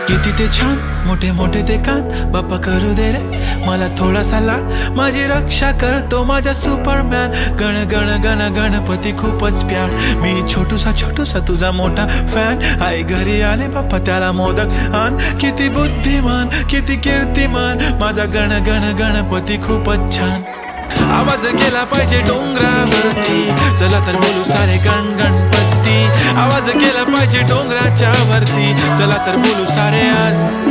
किती ते छान, मोठे मोठे ते कान, बाप्पा करू दे रे मला थोडासा लाड. माझी रक्षा करतो माझा सुपरमॅन. गण गण गण गणपती खूपच प्यार. मी छोटूसा छोटूसा तुझा मोठा फॅन. आई घरी आले बाप्पा त्याला मोदक आण. किती बुद्धिमान किती कीर्तिमान माझा गण गण गणपती खूपच छान. आवाज गेला पाहिजे डोंगरावरती, चला तर बोलू सारे गण गणपती. आवाज गेला पाहिजे डोंगराच्या वरती, चला तर बोलू सारे आज.